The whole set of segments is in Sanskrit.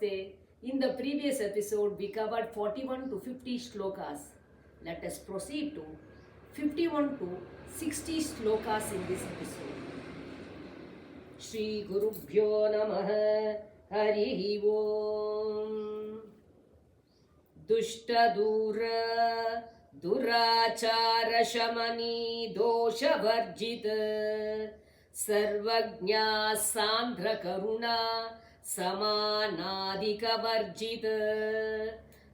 Namaste. In the previous episode, we covered 41 to 50 shlokas. Let us proceed to 51 to 60 shlokas in this episode. Shri Gurubhyo Namaha Harihi Om. Dushta Dura Durachara Shamani Dosha Varjita Sarvajna Sandra Karuna Samanadikavarjita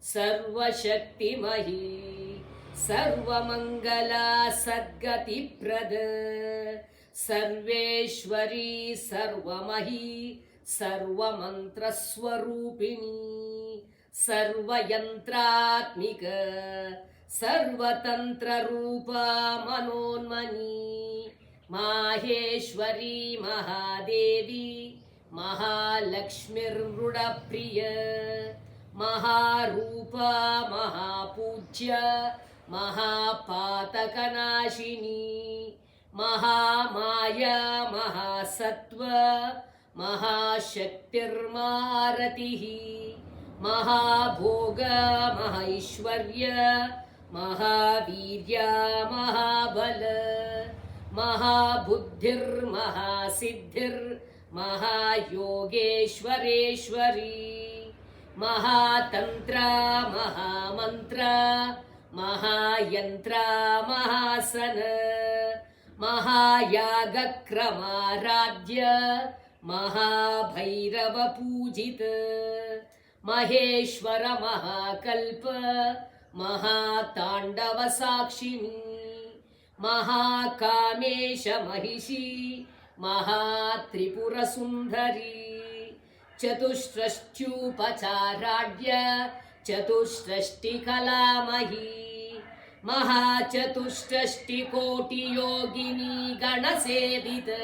Sarvashaktimahi Sarvamangala Sadgati Prada Sarveshwari Sarvamahi Sarvamantra Swarupini Sarvayantratmika Sarvatantra Rupa Manonmani Maheshwari Mahadevi Mahalakshmir Rudapriya Maharupa Mahapujya Mahapatakanashini Mahamaya Mahasattva Mahashaktir Maratihi Mahabhoga Mahaishwarya Mahavirya Mahabala Mahabuddhir Mahasiddhir Mahayogeshwareshwari Mahatantra Mahamantra Mahayantra Mahasana Mahayagakramaradya Mahabhairava Pujita Maheshwara Mahakalpa Mahatandava Sakshini Mahakamesha Mahishi Mahatripura Sundari Chatushrashtyupacharadya Chatushrashti Kalamahi Mahachatustrashti Koti Yogini Ganasevita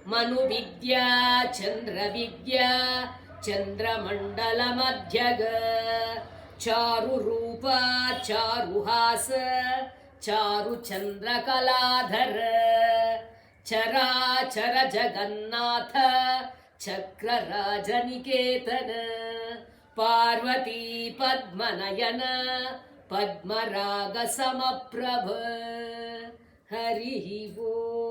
Manuvidya Chandravidya Chandramandala Madhyaga Charu Rupa Charu Hasa Charu Chandra Kaladhara Chara Chara Jagannatha Chakra Rajaniketana Parvati Padmanayana Padmaraga Samaprabha Harihi Om.